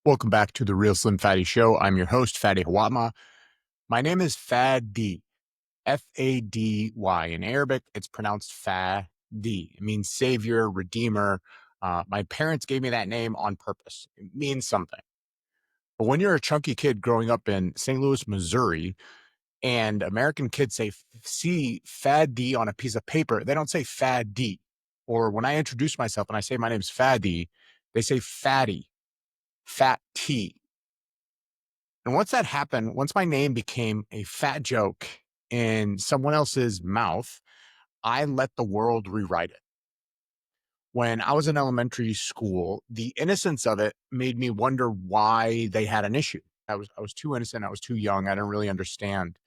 Welcome back to the Real Slim Fatty Show. I'm your host, Fady Hawatma. My name is Fady, Fady. In Arabic, it's pronounced Fadi. It means savior, redeemer. My parents gave me that name on purpose. It means something. But when you're a chunky kid growing up in St. Louis, Missouri, and American kids see Fady on a piece of paper, they don't say Fady. Or when I introduce myself and I say my name's Fady, they say Fatty, fat T. And once that happened, once my name became a fat joke in someone else's mouth, I let the world rewrite it. When I was in elementary school, the innocence of it made me wonder why they had an issue. I was too innocent. I was too young. I didn't really understand.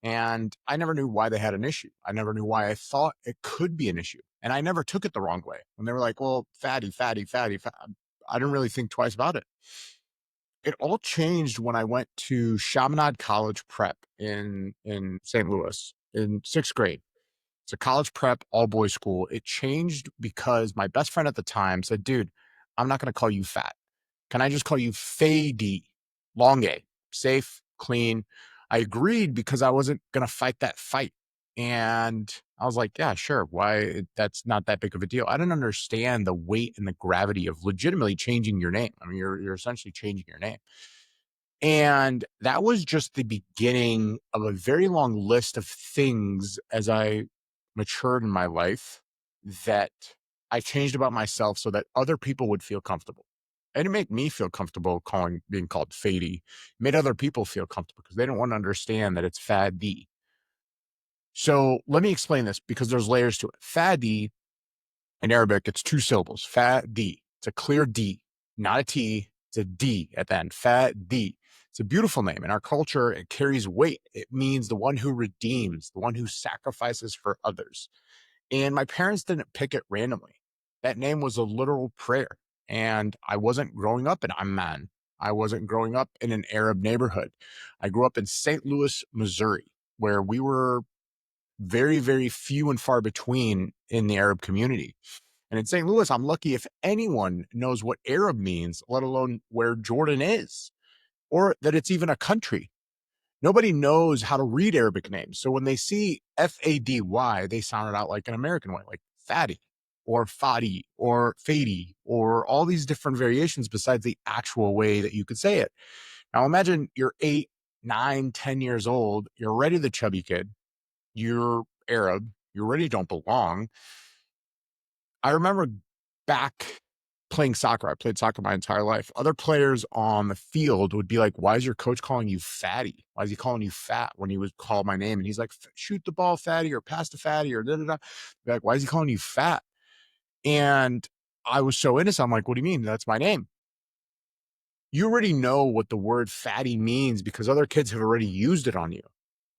And I never knew why they had an issue. I never knew why I thought it could be an issue. And I never took it the wrong way. When they were like, well, fatty, fatty, fatty, I didn't really think twice about it. It all changed when I went to Chaminade College Prep in St. Louis in 6th grade. It's a college prep, all boys school. It changed because my best friend at the time said, dude, I'm not going to call you fat. Can I just call you Fady? Long A, safe, clean. I agreed because I wasn't going to fight that fight. And I was like, yeah, sure. Why? That's not that big of a deal. I didn't understand the weight and the gravity of legitimately changing your name. I mean, you're essentially changing your name. And that was just the beginning of a very long list of things as I matured in my life that I changed about myself so that other people would feel comfortable. It didn't make me feel comfortable being called Fady. It made other people feel comfortable because they don't want to understand that it's Fady. So let me explain this because there's layers to it. Fady in Arabic, it's two syllables. Fadi. It's a clear D, not a T. It's a D at the end. Fadi. It's a beautiful name. In our culture, it carries weight. It means the one who redeems, the one who sacrifices for others. And my parents didn't pick it randomly. That name was a literal prayer. And I wasn't growing up in Amman. I wasn't growing up in an Arab neighborhood. I grew up in St. Louis, Missouri, where we were very, very few and far between in the Arab community. And in St. Louis, I'm lucky if anyone knows what Arab means, let alone where Jordan is, or that it's even a country. Nobody knows how to read Arabic names. So when they see Fady, they sound it out like an American way, like Fatty or Fadi or Fady or all these different variations besides the actual way that you could say it. Now imagine you're 8, 9, 10 years old. You're already the chubby kid. You're Arab. You already don't belong. I remember back playing soccer. I played soccer my entire life. Other players on the field would be like, why is your coach calling you fatty? Why is he calling you fat when he would call my name? And he's like, shoot the ball fatty or pass the fatty or da da da. Like, why is he calling you fat? And I was so innocent. I'm like, what do you mean? That's my name. You already know what the word fatty means because other kids have already used it on you.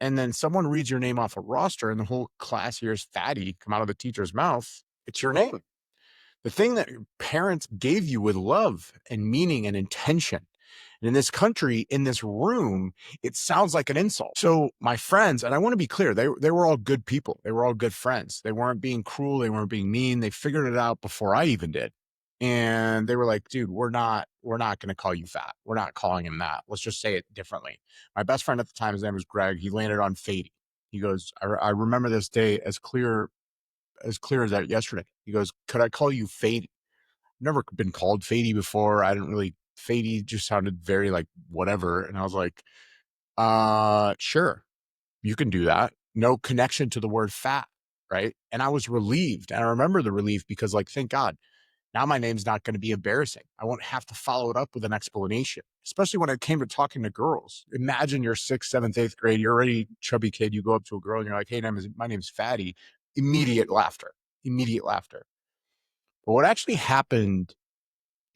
And then someone reads your name off a roster and the whole class hears fatty come out of the teacher's mouth. It's your name. The thing that your parents gave you with love and meaning and intention. And in this country, in this room, it sounds like an insult. So my friends, and I want to be clear, they were all good people. They were all good friends. They weren't being cruel. They weren't being mean. They figured it out before I even did. And they were like, dude, we're not going to call you fat. We're not calling him that. Let's just say it differently. My best friend at the time, his name was Greg. He landed on Fady. He goes, I remember this day as clear as that yesterday. He goes, could I call you Fady? Never been called Fady before. I didn't really, Fady just sounded very like whatever. And I was like, sure, you can do that. No connection to the word fat. Right. And I was relieved. And I remember the relief because, like, thank God, now my name's not going to be embarrassing. I won't have to follow it up with an explanation, especially when it came to talking to girls. Imagine you're 6th, 7th, 8th grade. You're already chubby kid. You go up to a girl and you're like, hey, my name's Fady. Immediate laughter, immediate laughter. But what actually happened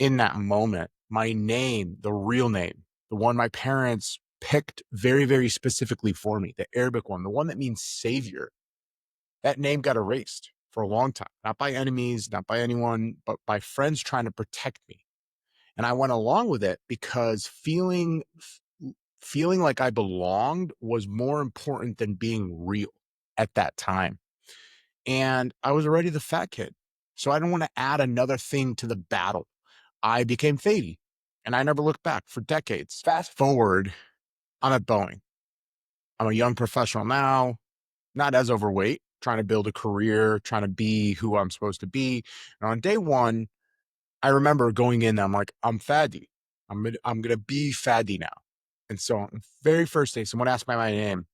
in that moment, my name, the real name, the one my parents picked very, very specifically for me, the Arabic one, the one that means savior, that name got erased for a long time, not by enemies, not by anyone, but by friends trying to protect me. And I went along with it because feeling like I belonged was more important than being real at that time. And I was already the fat kid. So I didn't want to add another thing to the battle. I became Fady. And I never looked back for decades. Fast forward, I'm at Boeing. I'm a young professional now, not as overweight, trying to build a career, trying to be who I'm supposed to be. And on day one, I remember going in, I'm like, I'm Fady. I'm gonna be Fady now. And so on the very first day, someone asked me my name.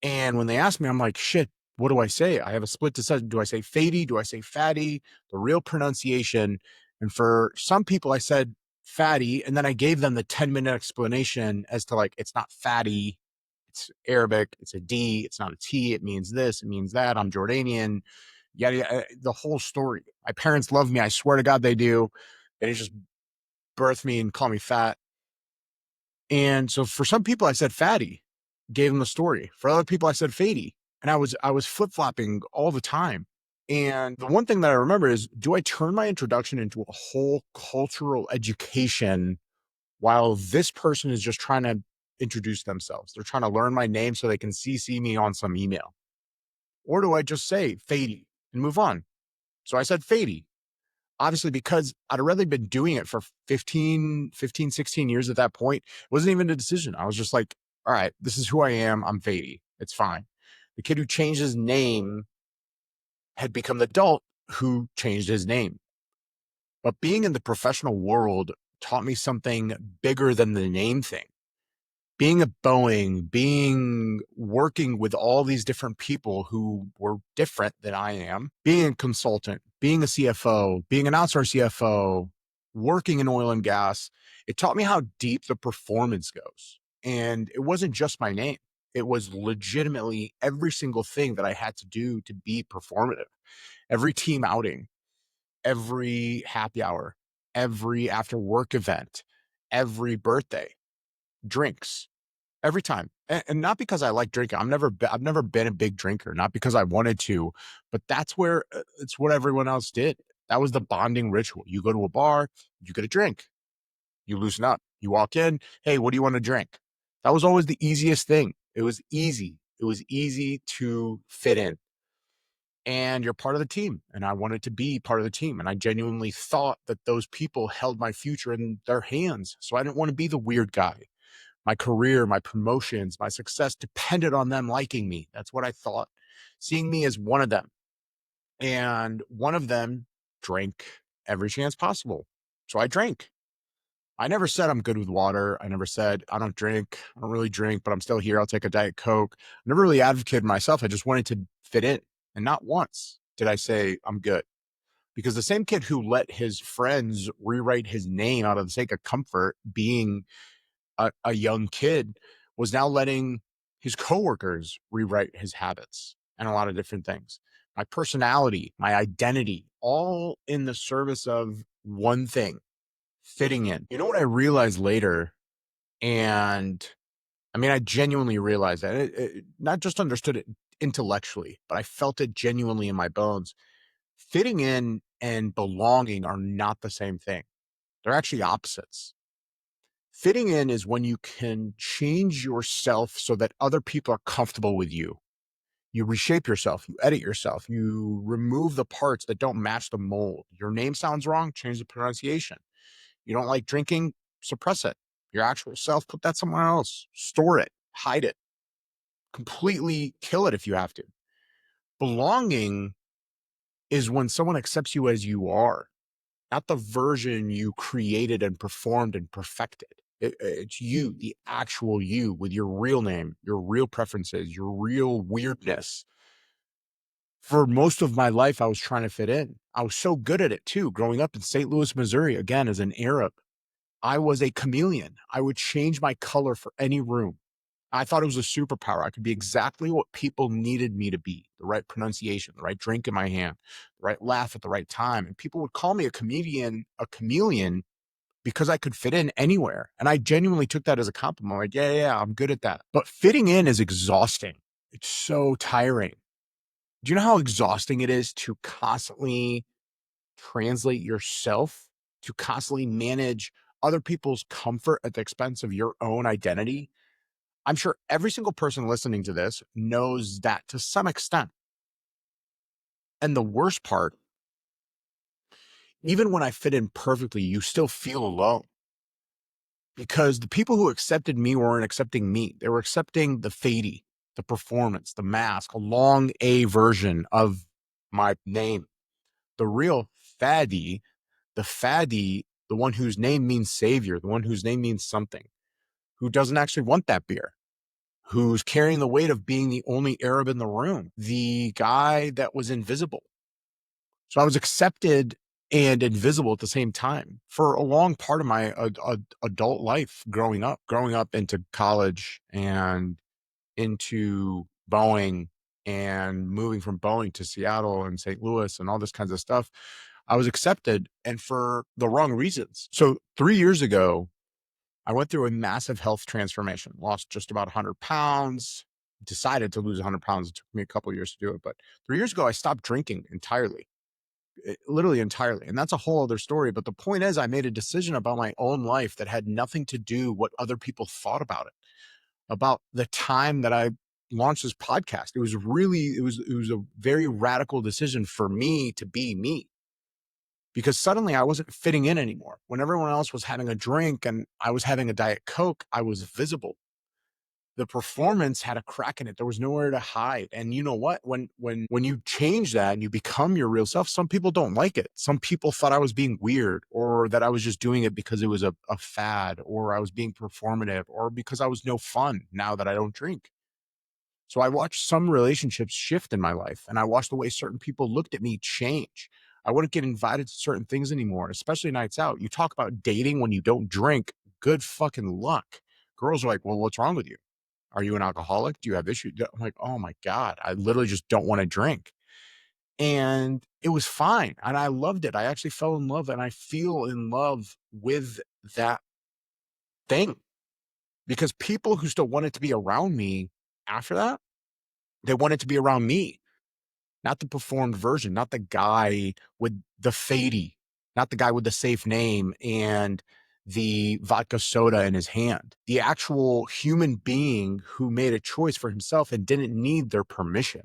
And when they asked me, I'm like, shit, what do I say? I have a split decision. Do I say Fady? Do I say Fady? The real pronunciation. And for some people, I said Fady. And then I gave them the 10-minute explanation as to like, it's not fatty. It's Arabic. It's a D. It's not a T. It means this. It means that. I'm Jordanian. Yeah, the whole story. My parents love me. I swear to God they do. They just birth me and call me fat. And so for some people, I said Fatty, gave them the story. For other people, I said Fady. And I was flip-flopping all the time. And the one thing that I remember is, do I turn my introduction into a whole cultural education while this person is just trying to introduce themselves? They're trying to learn my name so they can CC me on some email. Or do I just say Fady and move on? So I said Fady. Obviously, because I'd already been doing it for 16 years at that point. It wasn't even a decision. I was just like, all right, this is who I am. I'm Fady. It's fine. The kid who changed his name had become the adult who changed his name. But being in the professional world taught me something bigger than the name thing. Being at Boeing, working with all these different people who were different than I am, being a consultant, being a CFO, being an outsourced CFO, working in oil and gas, it taught me how deep the performance goes. And it wasn't just my name. It was legitimately every single thing that I had to do to be performative. Every team outing, every happy hour, every after work event, every birthday, drinks, every time. And not because I like drinking. I've never been a big drinker, not because I wanted to, but that's where it's what everyone else did. That was the bonding ritual. You go to a bar, you get a drink, you loosen up, you walk in, hey, what do you want to drink? That was always the easiest thing. It was easy. It was easy to fit in. And you're part of the team. And I wanted to be part of the team. And I genuinely thought that those people held my future in their hands. So I didn't want to be the weird guy. My career, my promotions, my success depended on them liking me. That's what I thought, seeing me as one of them. And one of them drank every chance possible. So I drank. I never said I'm good with water. I never said I don't drink. I don't really drink, but I'm still here. I'll take a Diet Coke. I never really advocated myself. I just wanted to fit in. And not once did I say I'm good. Because the same kid who let his friends rewrite his name out of the sake of comfort, being a young kid, was now letting his coworkers rewrite his habits and a lot of different things. My personality, my identity, all in the service of one thing, fitting in. You know what I realized later? And I mean, I genuinely realized that not just understood it intellectually, but I felt it genuinely in my bones. Fitting in and belonging are not the same thing. They're actually opposites. Fitting in is when you can change yourself so that other people are comfortable with you. You reshape yourself, you edit yourself, you remove the parts that don't match the mold. Your name sounds wrong, change the pronunciation. You don't like drinking, suppress it. Your actual self, put that somewhere else. Store it, hide it, completely kill it if you have to. Belonging is when someone accepts you as you are, not the version you created and performed and perfected. It's you, the actual you, with your real name, your real preferences, your real weirdness. For most of my life, I was trying to fit in. I was so good at it too. Growing up in St. Louis, Missouri, again, as an Arab, I was a chameleon. I would change my color for any room. I thought it was a superpower. I could be exactly what people needed me to be: the right pronunciation, the right drink in my hand, the right laugh at the right time. And people would call me a chameleon, because I could fit in anywhere. And I genuinely took that as a compliment. I'm like, yeah, I'm good at that. But fitting in is exhausting. It's so tiring. Do you know how exhausting it is to constantly translate yourself, to constantly manage other people's comfort at the expense of your own identity? I'm sure every single person listening to this knows that to some extent. And the worst part Even when I fit in perfectly, you still feel alone because the people who accepted me weren't accepting me. They were accepting the Fady, the performance, the mask, a long A version of my name. The real Fady, the Fady, the one whose name means savior, the one whose name means something, who doesn't actually want that beer, who's carrying the weight of being the only Arab in the room, the guy that was invisible. So I was accepted and invisible at the same time for a long part of my adult life growing up into college and into Boeing and moving from Boeing to Seattle and St. Louis and all this kinds of stuff. I was accepted and for the wrong reasons. So 3 years ago, I went through a massive health transformation, lost just about 100 pounds, decided to lose 100 pounds. It took me a couple of years to do it. But 3 years ago, I stopped drinking entirely, literally entirely. And that's a whole other story. But the point is, I made a decision about my own life that had nothing to do what other people thought about it, about the time that I launched this podcast. It was a very radical decision for me to be me, because suddenly I wasn't fitting in anymore. When everyone else was having a drink and I was having a Diet Coke, I was visible. The performance had a crack in it. There was nowhere to hide. And you know what? When you change that and you become your real self, some people don't like it. Some people thought I was being weird, or that I was just doing it because it was a fad, or I was being performative, or because I was no fun now that I don't drink. So I watched some relationships shift in my life, and I watched the way certain people looked at me change. I wouldn't get invited to certain things anymore, especially nights out. You talk about dating when you don't drink, good fucking luck. Girls are like, well, what's wrong with you? Are you an alcoholic? Do you have issues? I'm like, oh my God, I literally just don't want to drink. And it was fine. And I loved it. I actually fell in love, and I feel in love with that thing, because people who still wanted to be around me after that, they wanted to be around me, not the performed version, not the guy with the Fady, not the guy with the safe name and the vodka soda in his hand, the actual human being who made a choice for himself and didn't need their permission.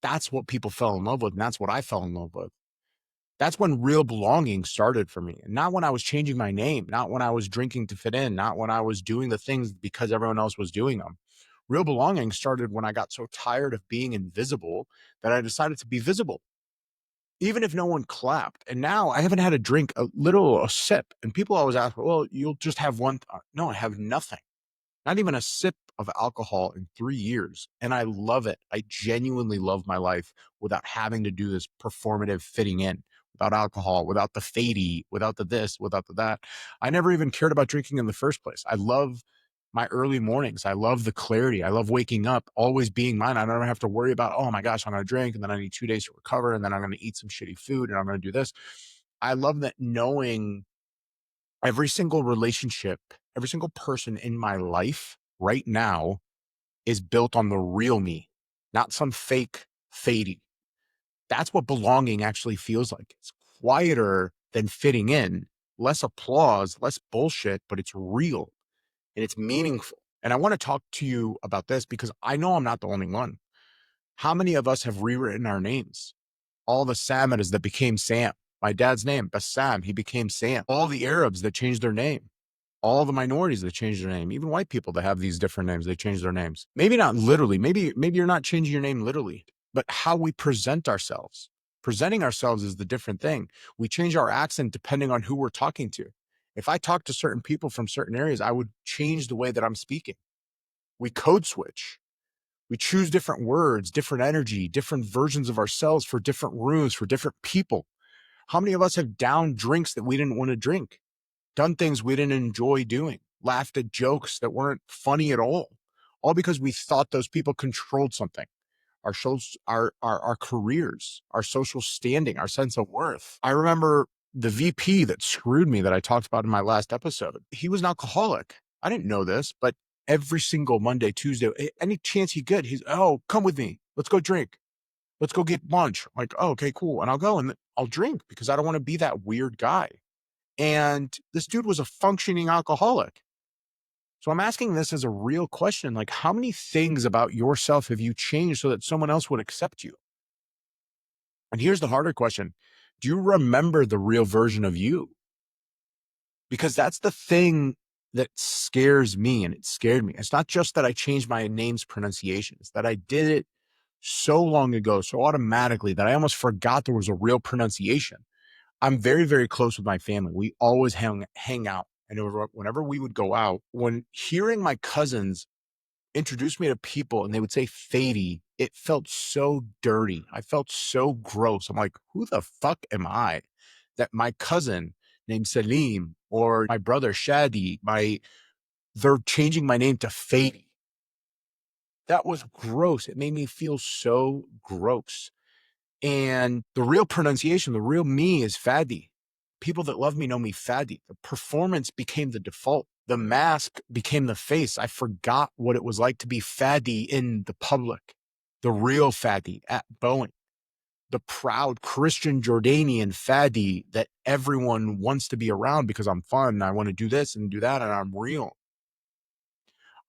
That's what people fell in love with. And that's what I fell in love with. That's when real belonging started for me. And not when I was changing my name, not when I was drinking to fit in, not when I was doing the things because everyone else was doing them. Real belonging started when I got so tired of being invisible that I decided to be visible, even if no one clapped. And now I haven't had a drink, a sip. And people always ask, well, you'll just have one. No, I have nothing. Not even a sip of alcohol in 3 years. And I love it. I genuinely love my life without having to do this performative fitting in, without alcohol, without the Fady, without the this, without the that. I never even cared about drinking in the first place. I love my early mornings. I love the clarity. I love waking up, always being mine. I don't have to worry about, oh my gosh, I'm going to drink and then I need 2 days to recover and then I'm going to eat some shitty food and I'm going to do this. I love that, knowing every single relationship, every single person in my life right now is built on the real me, not some fake Fady. That's what belonging actually feels like. It's quieter than fitting in, less applause, less bullshit, but it's real and it's meaningful. And I want to talk to you about this because I know I'm not the only one. How many of us have rewritten our names? All the Samitas that became Sam. My dad's name, Bassam, he became Sam. All the Arabs that changed their name. All the minorities that changed their name. Even white people that have these different names, they change their names. Maybe not literally. Maybe you're not changing your name literally, but how we present ourselves. Presenting ourselves is the different thing. We change our accent depending on who we're talking to. If I talk to certain people from certain areas, I would change the way that I'm speaking. We code switch. We choose different words, different energy, different versions of ourselves for different rooms, for different people. How many of us have downed drinks that we didn't want to drink, done things we didn't enjoy doing, laughed at jokes that weren't funny at all because we thought those people controlled something, our shows, our careers, our social standing, our sense of worth. I remember the VP that screwed me that I talked about in my last episode. He was an alcoholic. I didn't know this, but every single Monday, Tuesday, any chance he could, he's, oh, come with me. Let's go drink. Let's go get lunch. I'm like, oh, okay, cool. And I'll go and I'll drink because I don't want to be that weird guy. And this dude was a functioning alcoholic. So I'm asking this as a real question. Like, how many things about yourself have you changed so that someone else would accept you? And here's the harder question. Do you remember the real version of you? Because that's the thing that scares me, and it scared me. It's not just that I changed my name's pronunciation, it's that I did it so long ago, so automatically that I almost forgot there was a real pronunciation. I'm very, very close with my family. We always hang out. And whenever we would go out, when hearing my cousins introduce me to people and they would say Fady, it felt so dirty. I felt so gross. I'm like, who the fuck am I that my cousin named Salim or my brother Shadi, they're changing my name to Fady? That was gross. It made me feel so gross. And the real pronunciation, the real me is Fady. People that love me know me Fady. The performance became the default. The mask became the face. I forgot what it was like to be Fady in the public. The real Fady at Boeing. The proud Christian Jordanian Fady that everyone wants to be around because I'm fun and I want to do this and do that and I'm real.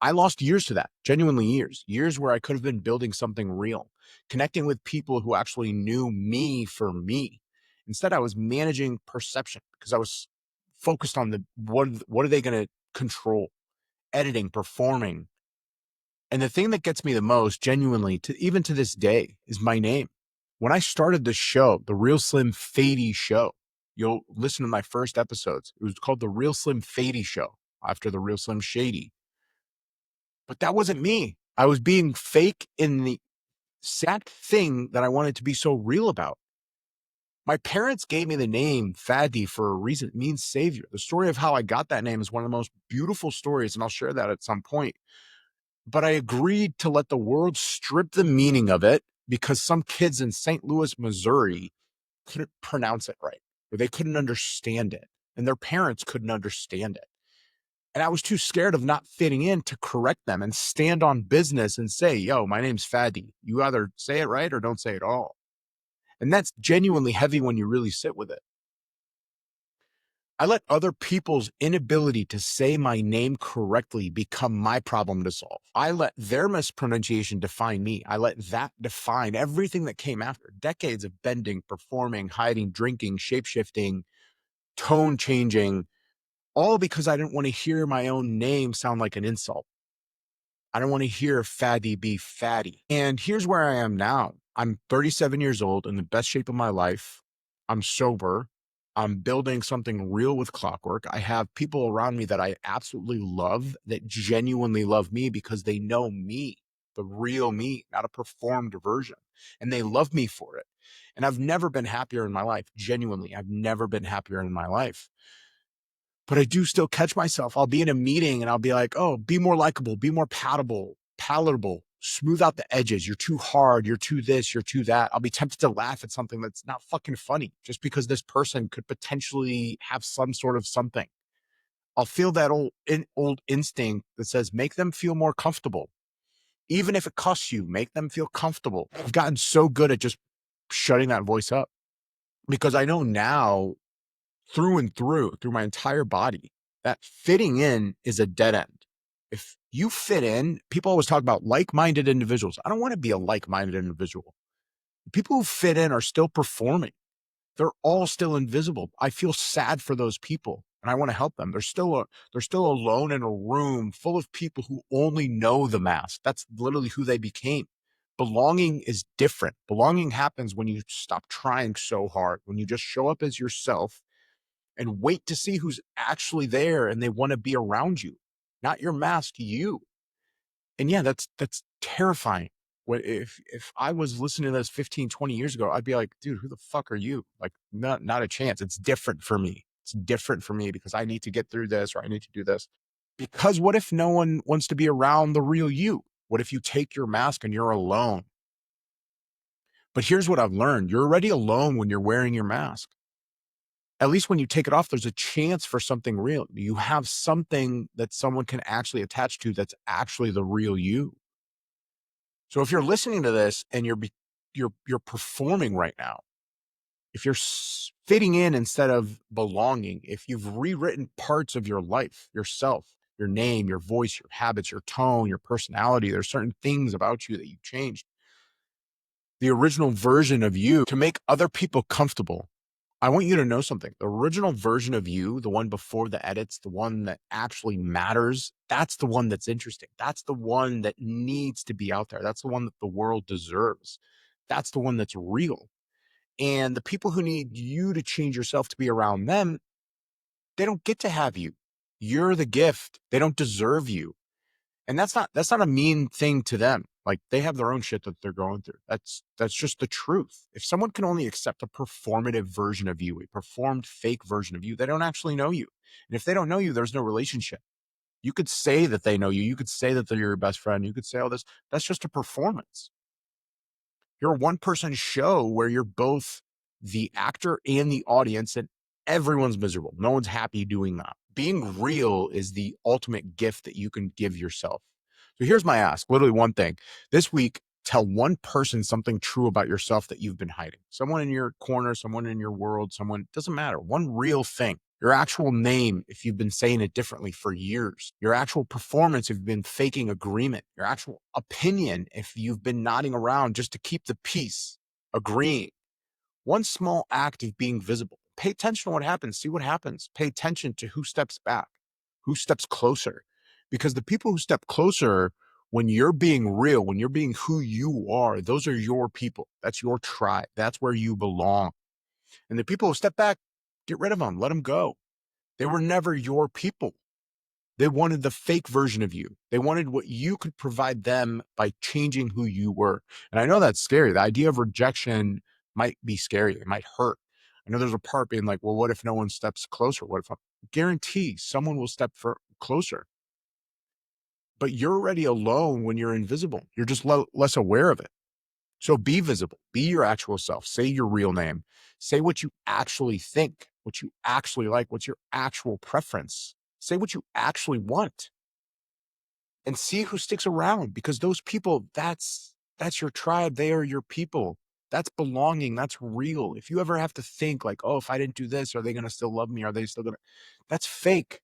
I lost years to that, genuinely years where I could have been building something real, connecting with people who actually knew me for me. Instead, I was managing perception because I was focused on what are they going to control, editing, performing. And the thing that gets me the most, genuinely, even to this day, is my name. When I started the show, the Real Slim Fady Show, you'll listen to my first episodes. It was called the Real Slim Fady Show after the Real Slim Shady. But that wasn't me. I was being fake in the exact thing that I wanted to be so real about. My parents gave me the name Fady for a reason. It means savior. The story of how I got that name is one of the most beautiful stories, and I'll share that at some point. But I agreed to let the world strip the meaning of it because some kids in St. Louis, Missouri couldn't pronounce it right, or they couldn't understand it, and their parents couldn't understand it. And I was too scared of not fitting in to correct them and stand on business and say, yo, my name's Fady. You either say it right or don't say it at all. And that's genuinely heavy when you really sit with it. I let other people's inability to say my name correctly become my problem to solve. I let their mispronunciation define me. I let that define everything that came after. Decades of bending, performing, hiding, drinking, shapeshifting, tone changing, all because I didn't want to hear my own name sound like an insult. I don't want to hear Fady be fatty. And here's where I am now. I'm 37 years old, in the best shape of my life. I'm sober. I'm building something real with Clockwork. I have people around me that I absolutely love, that genuinely love me because they know me, the real me, not a performed version. And they love me for it. And I've never been happier in my life. Genuinely, I've never been happier in my life. But I do still catch myself. I'll be in a meeting and I'll be like, oh, be more likable, be more palatable, smooth out the edges. You're too hard. You're too this, you're too that. I'll be tempted to laugh at something that's not fucking funny just because this person could potentially have some sort of something. I'll feel that old instinct that says, make them feel more comfortable. Even if it costs you, make them feel comfortable. I've gotten so good at just shutting that voice up because I know now through and through my entire body, that fitting in is a dead end. If you fit in, people always talk about like-minded individuals. I don't want to be a like-minded individual. People who fit in are still performing. They're all still invisible. I feel sad for those people and I want to help them. They're still alone in a room full of people who only know the mask. That's literally who they became. Belonging is different. Belonging happens when you stop trying so hard, when you just show up as yourself and wait to see who's actually there and they want to be around you, not your mask, you. And yeah, that's terrifying. What if I was listening to this 15, 20 years ago, I'd be like, dude, who the fuck are you? Like, not a chance. It's different for me. It's different for me because I need to get through this or I need to do this. Because what if no one wants to be around the real you? What if you take your mask and you're alone? But here's what I've learned. You're already alone when you're wearing your mask. At least when you take it off, there's a chance for something real. You have something that someone can actually attach to that's actually the real you. So if you're listening to this and you're performing right now, if you're fitting in instead of belonging, if you've rewritten parts of your life, yourself, your name, your voice, your habits, your tone, your personality, there's certain things about you that you changed. The original version of you to make other people comfortable I want you to know something. The original version of you, the one before the edits, the one that actually matters, that's the one that's interesting. That's the one that needs to be out there. That's the one that the world deserves. That's the one that's real. And the people who need you to change yourself to be around them, they don't get to have you. You're the gift. They don't deserve you. And that's not a mean thing to them. Like, they have their own shit that they're going through. That's just the truth. If someone can only accept a performative version of you, a performed fake version of you, they don't actually know you. And if they don't know you, there's no relationship. You could say that they know you. You could say that they're your best friend. You could say all this. That's just a performance. You're a one person show where you're both the actor and the audience, and everyone's miserable. No one's happy doing that. Being real is the ultimate gift that you can give yourself. So here's my ask, literally one thing. This week, tell one person something true about yourself that you've been hiding. Someone in your corner, someone in your world, someone, doesn't matter. One real thing. Your actual name, if you've been saying it differently for years. Your actual performance, if you've been faking agreement. Your actual opinion, if you've been nodding around just to keep the peace, agreeing. One small act of being visible. Pay attention to what happens. See what happens. Pay attention to who steps back, who steps closer. Because the people who step closer, when you're being real, when you're being who you are, those are your people. That's your tribe. That's where you belong. And the people who step back, get rid of them. Let them go. They were never your people. They wanted the fake version of you. They wanted what you could provide them by changing who you were. And I know that's scary. The idea of rejection might be scary. It might hurt. I know there's a part being like, well, what if no one steps closer? What if I guarantee someone will step closer? But you're already alone when you're invisible. You're just less aware of it. So be visible, be your actual self, say your real name, say what you actually think, what you actually like, what's your actual preference, say what you actually want, and see who sticks around, because those people, that's your tribe. They are your people. That's belonging. That's real. If you ever have to think like, oh, if I didn't do this, are they going to still love me? Are they still going to, that's fake.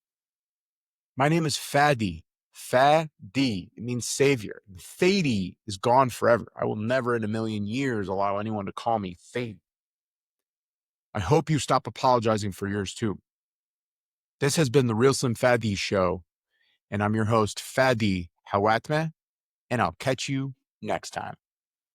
My name is Fady. Fady. It means savior. Fady is gone forever. I will never in a million years allow anyone to call me Fady. I hope you stop apologizing for yours too. This has been the Real Slim Fady Show, and I'm your host, Fady Hawatmeh, and I'll catch you next time.